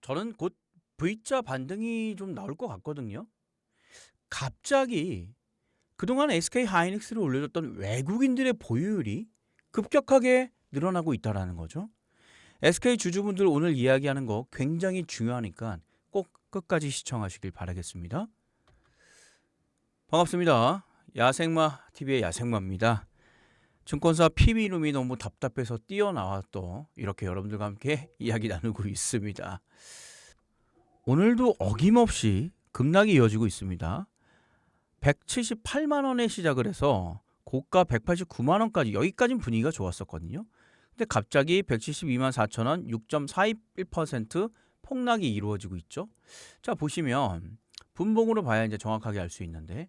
저는 곧 V자 반등이 좀 나올 것 같거든요. 갑자기 그동안 SK 하이닉스를 올려줬던 외국인들의 보유율이 급격하게 늘어나고 있다라는 거죠. SK 주주분들 오늘 이야기하는 거 굉장히 중요하니까 꼭 끝까지 시청하시길 바라겠습니다. 반갑습니다. 야생마 TV의 야생마입니다. 증권사 PB룸이 너무 답답해서 뛰어나와 또 이렇게 여러분들과 함께 이야기 나누고 있습니다. 오늘도 어김없이 급락이 이어지고 있습니다. 178만 원에 시작을 해서 고가 189만 원까지 여기까지는 분위기가 좋았었거든요. 근데 갑자기 172만 4천 원 6.41% 폭락이 이루어지고 있죠. 자, 보시면 분봉으로 봐야 이제 정확하게 알 수 있는데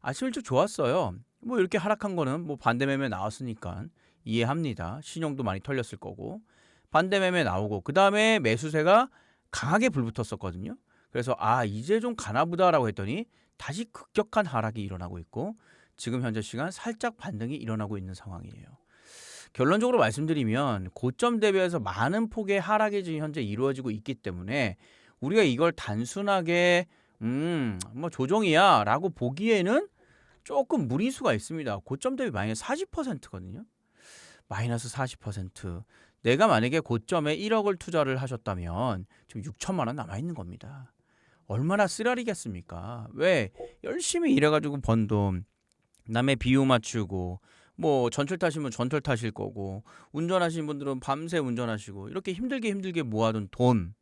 아침 일찍 좋았어요. 뭐 이렇게 하락한 거는 뭐 반대 매매 나왔으니까 이해합니다. 신용도 많이 털렸을 거고 반대 매매 나오고 그 다음에 매수세가 강하게 불붙었었거든요. 그래서 이제 좀 가나보다라고 했더니 다시 급격한 하락이 일어나고 있고 지금 현재 시간 살짝 반등이 일어나고 있는 상황이에요. 결론적으로 말씀드리면 고점 대비해서 많은 폭의 하락이 지금 현재 이루어지고 있기 때문에 우리가 이걸 단순하게 뭐 조정이야 라고 보기에는 조금 무리수가 있습니다. 고점 대비 마이너스 40%거든요. 마이너스 40%. 내가 만약에 고점에 1억을 투자를 하셨다면 지금 6천만 원 남아있는 겁니다. 얼마나 쓰라리겠습니까? 왜? 열심히 일해가지고 번 돈, 남의 비유 맞추고, 뭐 전철 타시면 전철 타실 거고, 운전하시는 분들은 밤새 운전하시고, 이렇게 힘들게 모아둔 돈,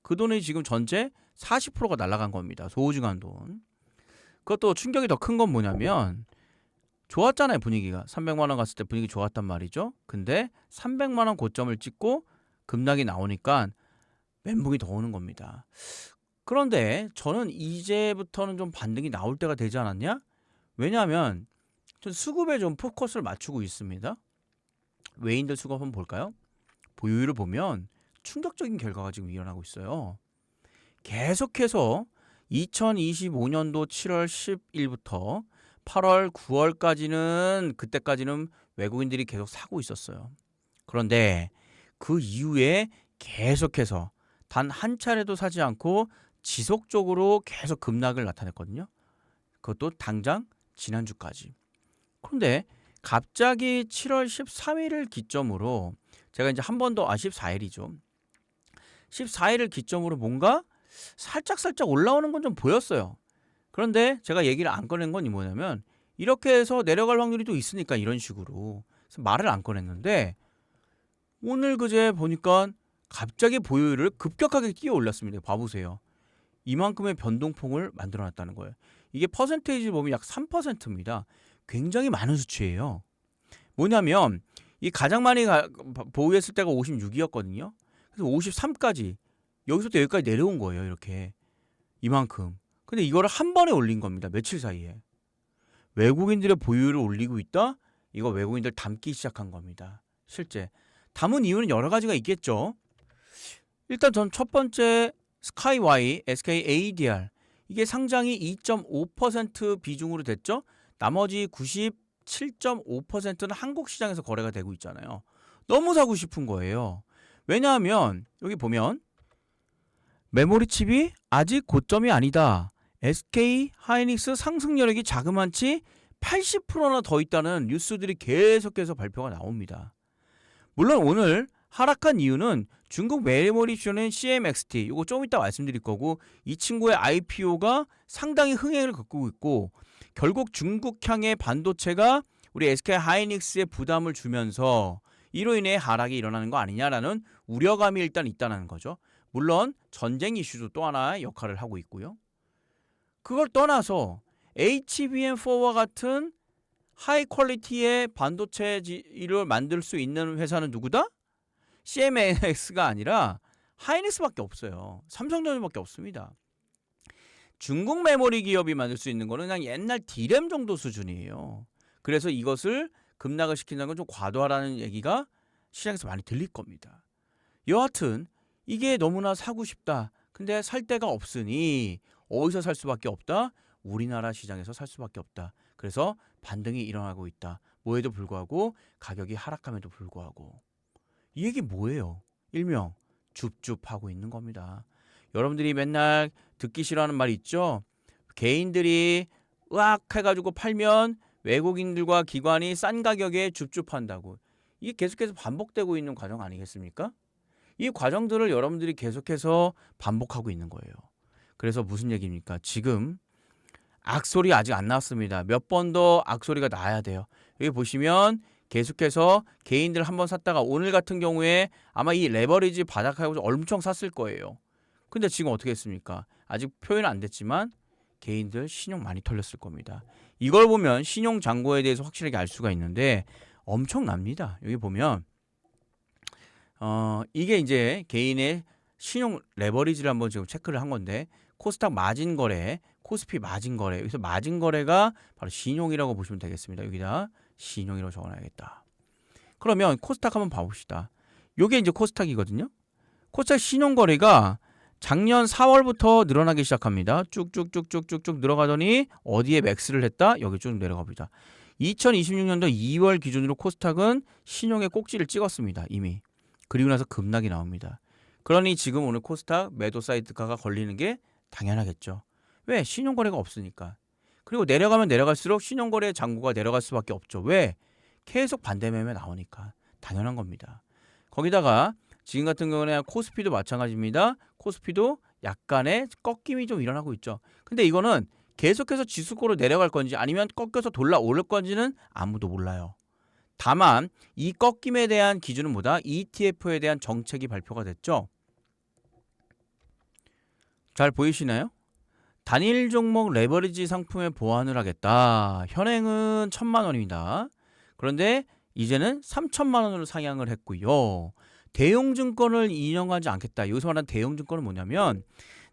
그 돈이 지금 전체 40%가 날아간 겁니다. 소중한 돈. 그것도 충격이 더 큰 건 뭐냐면 좋았잖아요, 분위기가. 300만 원 갔을 때 분위기 좋았단 말이죠. 근데 300만 원 고점을 찍고 급락이 나오니까 멘붕이 더 오는 겁니다. 그런데 저는 이제부터는 좀 반등이 나올 때가 되지 않았냐? 왜냐하면 전 수급에 좀 포커스를 맞추고 있습니다. 외인들 수급 한번 볼까요? 보유율을 보면 충격적인 결과가 지금 일어나고 있어요. 계속해서 2025년도 7월 10일부터 8월, 9월까지는 그때까지는 외국인들이 계속 사고 있었어요. 그런데 그 이후에 계속해서 단 한 차례도 사지 않고 지속적으로 계속 급락을 나타냈거든요. 그것도 당장 지난주까지. 그런데 갑자기 7월 13일을 기점으로 제가 이제 한 번 더 14일이죠. 14일을 기점으로 뭔가 살짝 올라오는 건 좀 보였어요. 그런데 제가 얘기를 안 꺼낸 건 뭐냐면 이렇게 해서 내려갈 확률이 또 있으니까 이런 식으로 그래서 말을 안 꺼냈는데 오늘 그제 보니까 갑자기 보유율을 급격하게 끼어 올렸습니다. 봐보세요. 이만큼의 변동폭을 만들어놨다는 거예요. 이게 퍼센테이지 보면 약 3%입니다. 굉장히 많은 수치예요. 뭐냐면 이 가장 많이 보유했을 때가 56이었거든요. 그래서 53까지 여기서부터 여기까지 내려온 거예요. 이렇게 이만큼. 근데 이거를 한 번에 올린 겁니다. 며칠 사이에. 외국인들의 보유율을 올리고 있다? 이거 외국인들 담기 시작한 겁니다. 실제. 담은 이유는 여러 가지가 있겠죠. 일단 전 첫 번째 스카이와이, SKADR 이게 상장이 2.5% 비중으로 됐죠. 나머지 97.5%는 한국 시장에서 거래가 되고 있잖아요. 너무 사고 싶은 거예요. 왜냐하면 여기 보면 메모리 칩이 아직 고점이 아니다. SK 하이닉스 상승 여력이 자그만치 80%나 더 있다는 뉴스들이 계속해서 발표가 나옵니다. 물론 오늘 하락한 이유는 중국 메모리 주는 CMXT 이거 좀 이따 말씀드릴 거고 이 친구의 IPO가 상당히 흥행을 겪고 있고 결국 중국향의 반도체가 우리 SK 하이닉스에 부담을 주면서 이로 인해 하락이 일어나는 거 아니냐라는 우려감이 일단 있다는 거죠. 물론 전쟁 이슈도 또 하나의 역할을 하고 있고요. 그걸 떠나서 HBM4와 같은 하이 퀄리티의 반도체를 만들 수 있는 회사는 누구다? CMX가 아니라 하이닉스밖에 없어요. 삼성전자밖에 없습니다. 중국 메모리 기업이 만들 수 있는 거는 그냥 옛날 D램 정도 수준이에요. 그래서 이것을 급락을 시킨다는 건 좀 과도하다는 얘기가 시장에서 많이 들릴 겁니다. 여하튼 이게 너무나 사고 싶다. 근데 살 데가 없으니 어디서 살 수밖에 없다? 우리나라 시장에서 살 수밖에 없다. 그래서 반등이 일어나고 있다. 뭐에도 불구하고 가격이 하락함에도 불구하고 이 얘기 뭐예요? 일명 줍줍하고 있는 겁니다. 여러분들이 맨날 듣기 싫어하는 말 있죠? 개인들이 으악 해가지고 팔면 외국인들과 기관이 싼 가격에 줍줍한다고. 이게 계속해서 반복되고 있는 과정 아니겠습니까? 이 과정들을 여러분들이 계속해서 반복하고 있는 거예요. 그래서 무슨 얘기입니까? 지금 악소리 아직 안 나왔습니다. 몇 번 더 악소리가 나야 돼요. 여기 보시면 계속해서 개인들 한번 샀다가 오늘 같은 경우에 아마 이 레버리지 바닥하고 엄청 샀을 거예요. 근데 지금 어떻게 했습니까? 아직 표현은 안 됐지만 개인들 신용 많이 털렸을 겁니다. 이걸 보면 신용 잔고에 대해서 확실하게 알 수가 있는데 엄청납니다. 여기 보면 이게 이제 개인의 신용 레버리지를 한번 지금 체크를 한 건데 코스닥 마진 거래, 코스피 마진 거래. 여기서 마진 거래가 바로 신용이라고 보시면 되겠습니다. 여기다 신용이라고 적어놔야겠다. 그러면 코스닥 한번 봐봅시다. 요게 이제 코스닥이거든요. 코스닥 신용 거래가 작년 4월부터 늘어나기 시작합니다. 쭉쭉쭉쭉쭉쭉 늘어가더니 어디에 맥스를 했다? 여기 쭉 내려가 보자. 2026년도 2월 기준으로 코스닥은 신용의 꼭지를 찍었습니다. 이미. 그리고 나서 급락이 나옵니다. 그러니 지금 오늘 코스닥 매도 사이드가가 걸리는 게 당연하겠죠. 왜? 신용거래가 없으니까. 그리고 내려가면 내려갈수록 신용거래 잔고가 내려갈 수밖에 없죠. 왜? 계속 반대 매매 나오니까. 당연한 겁니다. 거기다가 지금 같은 경우는 코스피도 마찬가지입니다. 코스피도 약간의 꺾임이 좀 일어나고 있죠. 근데 이거는 계속해서 지수고로 내려갈 건지 아니면 꺾여서 돌아 오를 건지는 아무도 몰라요. 다만 이 꺾임에 대한 기준은 뭐다? ETF에 대한 정책이 발표가 됐죠. 잘 보이시나요? 단일 종목 레버리지 상품에 보완을 하겠다. 현행은 1,000만 원입니다. 그런데 이제는 3,000만 원으로 상향을 했고요. 대용증권을 인용하지 않겠다. 여기서 말하는 대용증권은 뭐냐면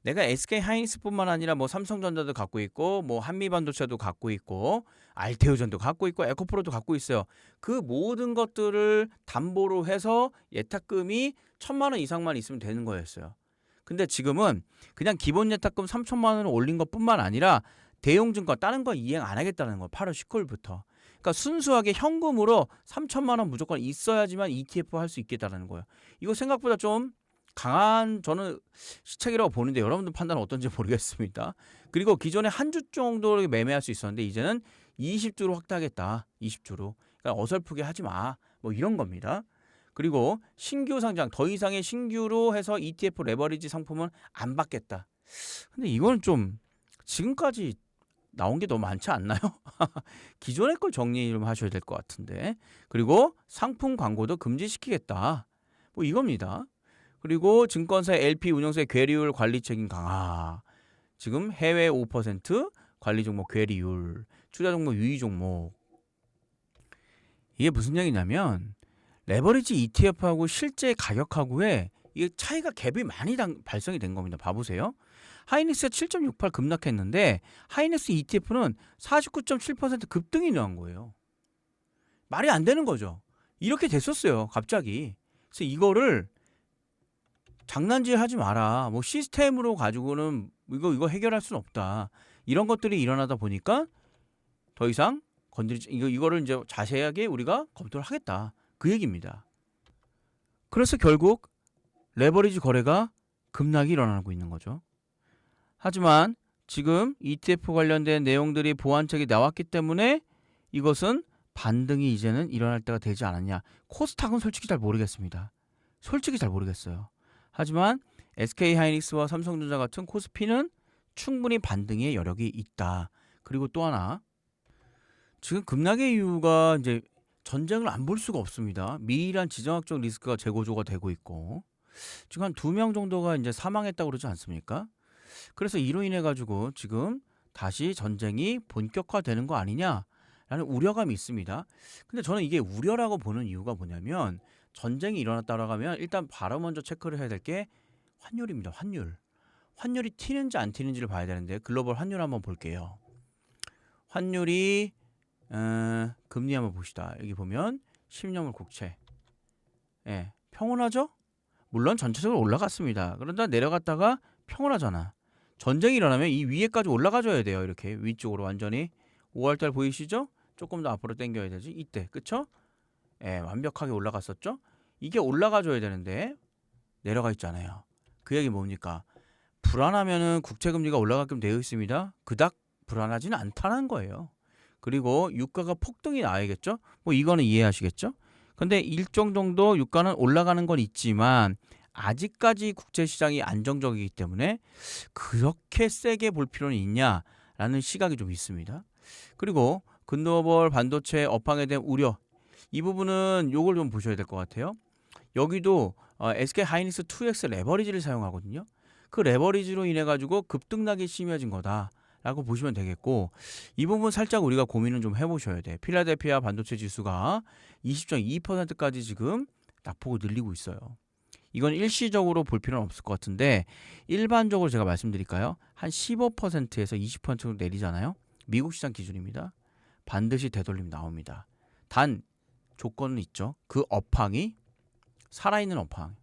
내가 SK하이닉스뿐만 아니라 뭐 삼성전자도 갖고 있고 뭐 한미반도체도 갖고 있고 알테오전도 갖고 있고 에코프로도 갖고 있어요. 그 모든 것들을 담보로 해서 예탁금이 1,000만 원 이상만 있으면 되는 거였어요. 근데 지금은 그냥 기본 예탁금 3,000만 원을 올린 것뿐만 아니라 대용증권 다른 거 이행 안 하겠다는 거예요. 8월 19일부터. 그러니까 순수하게 현금으로 3,000만 원 무조건 있어야지만 ETF 할 수 있겠다는 거예요. 이거 생각보다 좀 강한 저는 시책이라고 보는데 여러분들 판단은 어떤지 모르겠습니다. 그리고 기존에 한 주 정도 매매할 수 있었는데 이제는 20주로 확대하겠다. 20주로. 그러니까 어설프게 하지 마. 뭐 이런 겁니다. 그리고 신규 상장 더 이상의 신규로 해서 ETF 레버리지 상품은 안 받겠다. 근데 이건 좀 지금까지 나온 게 너무 많지 않나요? 기존의 걸 정리 좀 하셔야 될 것 같은데. 그리고 상품 광고도 금지시키겠다. 뭐 이겁니다. 그리고 증권사 LP 운용사의 괴리율 관리 책임 강화. 지금 해외 5% 관리 종목 괴리율, 투자 종목 유의 종목. 이게 무슨 얘기냐면 레버리지 ETF하고 실제 가격하고의 이게 차이가 갭이 많이 발생이 된 겁니다. 봐보세요. 하이닉스가 7.68 급락했는데 하이닉스 ETF는 49.7% 급등이 나온 거예요. 말이 안 되는 거죠. 이렇게 됐었어요. 갑자기. 그래서 이거를 장난질 하지 마라. 뭐 시스템으로 가지고는 이거 해결할 수는 없다. 이런 것들이 일어나다 보니까 더 이상 이거를 이제 자세하게 우리가 검토를 하겠다. 그 얘기입니다. 그래서 결국 레버리지 거래가 급락이 일어나고 있는 거죠. 하지만 지금 ETF 관련된 내용들이 보완책이 나왔기 때문에 이것은 반등이 이제는 일어날 때가 되지 않았냐. 코스닥은 솔직히 잘 모르겠습니다. 솔직히 잘 모르겠어요. 하지만 SK하이닉스와 삼성전자 같은 코스피는 충분히 반등의 여력이 있다. 그리고 또 하나 지금 급락의 이유가 이제 전쟁을 안 볼 수가 없습니다. 미이란 지정학적 리스크가 재고조가 되고 있고 지금 한 2명 정도가 이제 사망했다고 그러지 않습니까? 그래서 이로 인해 가지고 지금 다시 전쟁이 본격화되는 거 아니냐라는 우려감이 있습니다. 근데 저는 이게 우려라고 보는 이유가 뭐냐면 전쟁이 일어났다고 하면 일단 바로 먼저 체크를 해야 될 게 환율입니다. 환율. 환율이 튀는지 안 튀는지를 봐야 되는데 글로벌 환율 한번 볼게요. 환율이 금리 한번 봅시다. 여기 보면 10년물 국채. 예, 평온하죠? 물론 전체적으로 올라갔습니다. 그러다 내려갔다가 평온하잖아. 전쟁이 일어나면 이 위에까지 올라가줘야 돼요. 이렇게 위쪽으로 완전히 5월달 보이시죠? 조금 더 앞으로 당겨야 되지. 이때 그쵸? 예, 완벽하게 올라갔었죠? 이게 올라가줘야 되는데 내려가 있잖아요. 그 얘기 뭡니까? 불안하면은 국채 금리가 올라가게끔 되어 있습니다. 그닥 불안하지는 않다는 거예요. 그리고 유가가 폭등이 나야겠죠? 뭐 이거는 이해하시겠죠? 근데 일정 정도 유가는 올라가는 건 있지만 아직까지 국제 시장이 안정적이기 때문에 그렇게 세게 볼 필요는 있냐라는 시각이 좀 있습니다. 그리고 글로벌 반도체 업황에 대한 우려, 이 부분은 요걸 좀 보셔야 될 것 같아요. 여기도 SK 하이닉스 2X 레버리지를 사용하거든요. 그 레버리지로 인해 가지고 급등락이 심해진 거다라고 보시면 되겠고, 이 부분 살짝 우리가 고민을 좀 해보셔야 돼. 필라델피아 반도체 지수가 20.2%까지 지금 낙폭을 늘리고 있어요. 이건 일시적으로 볼 필요는 없을 것 같은데 일반적으로 제가 말씀드릴까요? 한 15%에서 20% 정도 내리잖아요. 미국 시장 기준입니다. 반드시 되돌림 나옵니다. 단 조건은 있죠. 그 업황이 살아있는 업황.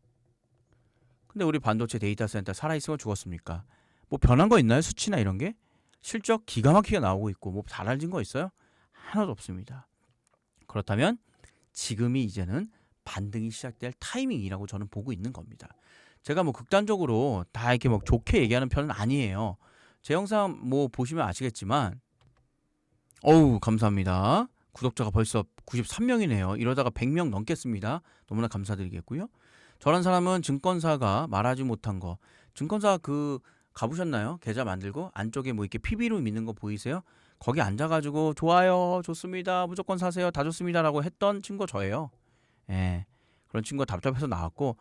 근데 우리 반도체 데이터 센터 살아있으면 죽었습니까? 뭐 변한 거 있나요? 수치나 이런 게? 실적 기가 막히게 나오고 있고 뭐 달라진 거 있어요? 하나도 없습니다. 그렇다면 지금이 이제는 반등이 시작될 타이밍이라고 저는 보고 있는 겁니다. 제가 뭐 극단적으로 다 이렇게 뭐 좋게 얘기하는 편은 아니에요. 제 영상 뭐 보시면 아시겠지만 어우 감사합니다. 구독자가 벌써 93명이네요. 이러다가 100명 넘겠습니다. 너무나 감사드리겠고요. 저런 사람은 증권사가 말하지 못한 거, 증권사 그 가보셨나요? 계좌 만들고 안쪽에 뭐 이렇게 PB로 믿는 거 보이세요? 거기 앉아가지고 좋아요, 좋습니다, 무조건 사세요, 다 좋습니다라고 했던 친구가 저예요. 예, 그런 친구가 답답해서 나왔고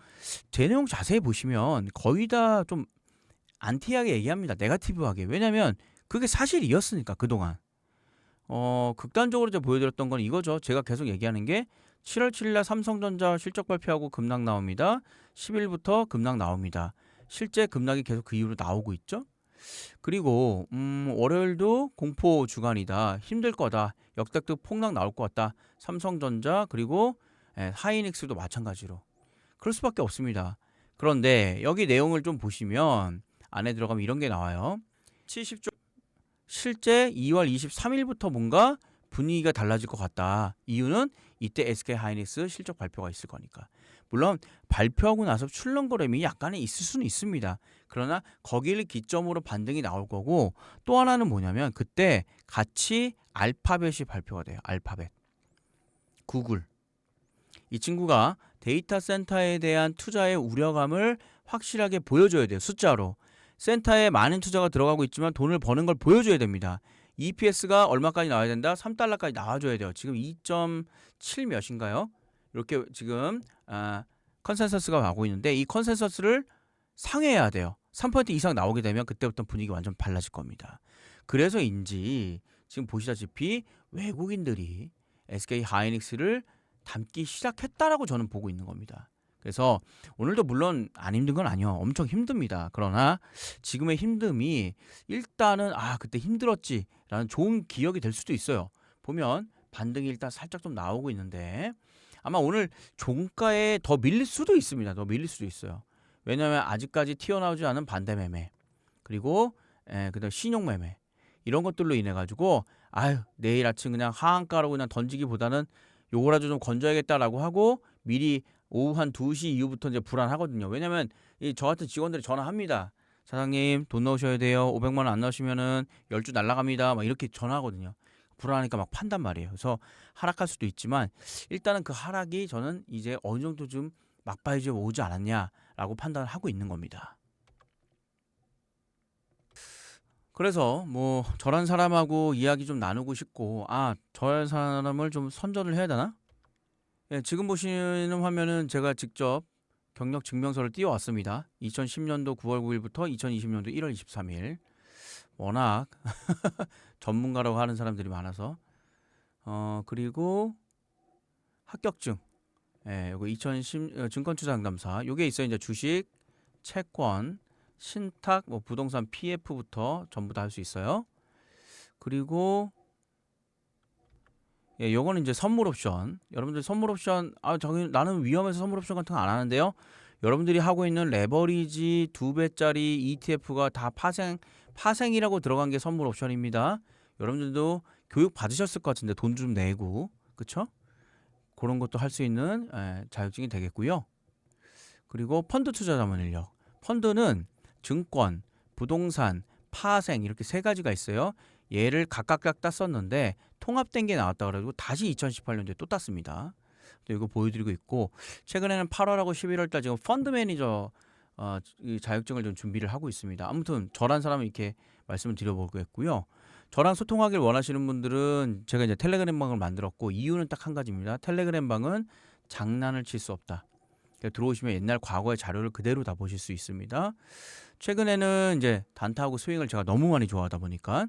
제 내용 자세히 보시면 거의 다 좀 안티하게 얘기합니다. 네거티브하게. 왜냐면 그게 사실이었으니까 그동안. 극단적으로 제가 보여드렸던 건 이거죠. 제가 계속 얘기하는 게 7월 7일날 삼성전자 실적 발표하고 급락 나옵니다. 10일부터 급락 나옵니다. 실제 급락이 계속 그 이후로 나오고 있죠. 그리고 월요일도 공포 주간이다. 힘들 거다. 역대급 폭락 나올 것 같다. 삼성전자 그리고 하이닉스도 마찬가지로. 그럴 수밖에 없습니다. 그런데 여기 내용을 좀 보시면 안에 들어가면 이런 게 나와요. 70조 실제 2월 23일부터 뭔가 분위기가 달라질 것 같다. 이유는 이때 SK 하이닉스 실적 발표가 있을 거니까. 물론 발표하고 나서 출렁거림이 약간은 있을 수는 있습니다. 그러나 거기를 기점으로 반등이 나올 거고 또 하나는 뭐냐면 그때 같이 알파벳이 발표가 돼요. 알파벳. 구글. 이 친구가 데이터 센터에 대한 투자의 우려감을 확실하게 보여줘야 돼요. 숫자로. 센터에 많은 투자가 들어가고 있지만 돈을 버는 걸 보여줘야 됩니다. EPS가 얼마까지 나와야 된다? 3달러까지 나와줘야 돼요. 지금 2.7 몇인가요? 이렇게 지금 컨센서스가 나오고 있는데 이 컨센서스를 상회해야 돼요. 3% 이상 나오게 되면 그때부터 분위기 완전 달라질 겁니다. 그래서인지 지금 보시다시피 외국인들이 SK 하이닉스를 담기 시작했다라고 저는 보고 있는 겁니다. 그래서 오늘도 물론 안 힘든 건 아니요. 엄청 힘듭니다. 그러나 지금의 힘듦이 일단은 그때 힘들었지라는 좋은 기억이 될 수도 있어요. 보면 반등이 일단 살짝 좀 나오고 있는데 아마 오늘 종가에 더 밀릴 수도 있습니다. 더 밀릴 수도 있어요. 왜냐하면 아직까지 튀어나오지 않은 반대 매매 그리고 그다음 신용 매매 이런 것들로 인해 가지고 내일 아침 그냥 하한가로 그냥 던지기보다는 요거라도 좀 건져야겠다라고 하고 미리 오후 한 2시 이후부터 이제 불안하거든요. 왜냐면 저 같은 직원들이 전화합니다. 사장님 돈 넣으셔야 돼요. 500만 원 안 넣으시면은 10주 날라갑니다. 막 이렇게 전화하거든요. 불안하니까 막 판단 말이에요. 그래서 하락할 수도 있지만 일단은 그 하락이 저는 이제 어느 정도 좀 막바지에 오지 않았냐라고 판단을 하고 있는 겁니다. 그래서 뭐 저런 사람하고 이야기 좀 나누고 싶고 저런 사람을 좀 선전을 해야 되나? 예, 지금 보시는 화면은 제가 직접 경력 증명서를 띄워왔습니다. 2010년도 9월 9일부터 2020년도 1월 23일. 워낙 전문가라고 하는 사람들이 많아서 그리고 합격증. 요거 2010 증권투자 상담사. 요게 있어요. 이제 주식, 채권, 신탁, 뭐 부동산 PF부터 전부 다 할 수 있어요. 그리고 요거는 이제 선물 옵션. 여러분들 선물 옵션 나는 위험해서 선물 옵션 같은 거 안 하는데요. 여러분들이 하고 있는 레버리지 2배짜리 ETF가 다 파생이라고 들어간 게 선물 옵션입니다. 여러분들도 교육 받으셨을 것 같은데 돈 좀 내고 그쵸? 그런 것도 할 수 있는 자격증이 되겠고요. 그리고 펀드 투자 자문 인력. 펀드는 증권, 부동산, 파생 이렇게 세 가지가 있어요. 얘를 각각 땄었는데 통합된 게 나왔다 그래가지고 다시 2018년도에 또 땄습니다. 또 이거 보여드리고 있고 최근에는 8월하고 11월 달 지금 펀드 매니저 이 자격증을 좀 준비를 하고 있습니다. 아무튼 저란 사람은 이렇게 말씀을 드려보겠고요. 저랑 소통하길 원하시는 분들은 제가 이제 텔레그램 방을 만들었고 이유는 딱 한 가지입니다. 텔레그램 방은 장난을 칠 수 없다. 그러니까 들어오시면 옛날 과거의 자료를 그대로 다 보실 수 있습니다. 최근에는 이제 단타하고 스윙을 제가 너무 많이 좋아하다 보니까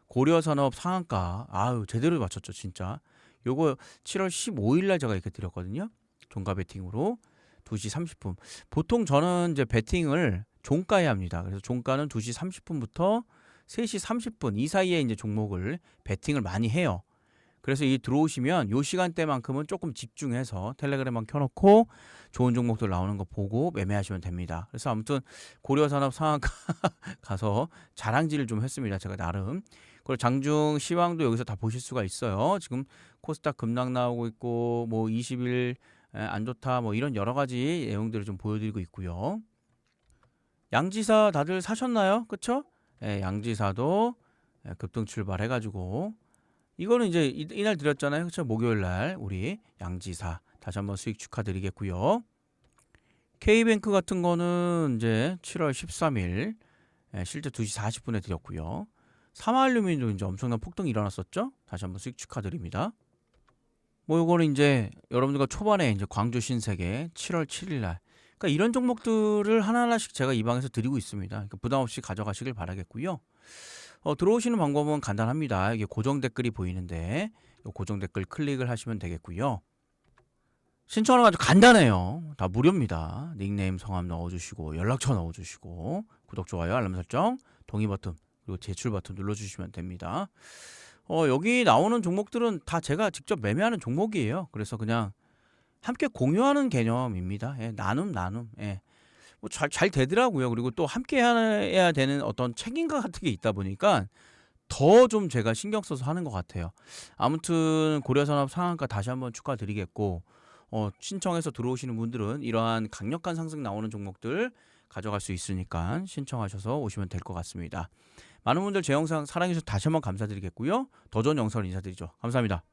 고려산업 상한가 제대로 맞췄죠 진짜. 요거 7월 15일 날 제가 이렇게 드렸거든요. 종가 베팅으로 2시 30분. 보통 저는 이제 베팅을 종가에 합니다. 그래서 종가는 2시 30분부터 3시 30분 이 사이에 이제 종목을 베팅을 많이 해요. 그래서 이 들어오시면 요 시간대만큼은 조금 집중해서 텔레그램만 켜놓고 좋은 종목들 나오는 거 보고 매매하시면 됩니다. 그래서 아무튼 고려산업 상한가 가서 자랑질을 좀 했습니다. 제가 나름. 그리고 장중 시황도 여기서 다 보실 수가 있어요. 지금 코스닥 급락 나오고 있고 뭐 20일 안 좋다 뭐 이런 여러 가지 내용들을 좀 보여드리고 있고요. 양지사 다들 사셨나요? 그쵸? 양지사도 급등 출발해가지고 이거는 이제 이날 드렸잖아요. 그렇죠? 목요일 날 우리 양지사 다시 한번 수익 축하드리겠고요. K뱅크 같은 거는 이제 7월 13일 실제 2시 40분에 드렸고요. 삼화알루미늄도 이제 엄청난 폭등이 일어났었죠. 다시 한번 수익 축하드립니다. 뭐 요거는 이제 여러분들과 초반에 이제 광주 신세계 7월 7일 날 그러니까 이런 종목들을 하나하나씩 제가 이 방에서 드리고 있습니다. 그러니까 부담 없이 가져가시길 바라겠고요. 들어오시는 방법은 간단합니다. 이게 고정 댓글이 보이는데 고정 댓글 클릭을 하시면 되겠고요. 신청은 아주 간단해요. 다 무료입니다. 닉네임, 성함 넣어주시고 연락처 넣어주시고 구독, 좋아요, 알람 설정, 동의 버튼 그리고 제출 버튼 눌러주시면 됩니다. 여기 나오는 종목들은 다 제가 직접 매매하는 종목이에요. 그래서 그냥 함께 공유하는 개념입니다. 나눔. 뭐 잘 되더라고요. 그리고 또 함께 해야 되는 어떤 책임감 같은 게 있다 보니까 더 좀 제가 신경 써서 하는 것 같아요. 아무튼 고려산업 상한가 다시 한번 축하드리겠고 신청해서 들어오시는 분들은 이러한 강력한 상승 나오는 종목들 가져갈 수 있으니까 신청하셔서 오시면 될 것 같습니다. 많은 분들 제 영상 사랑해주셔서 다시 한번 감사드리겠고요. 더 좋은 영상으로 인사드리죠. 감사합니다.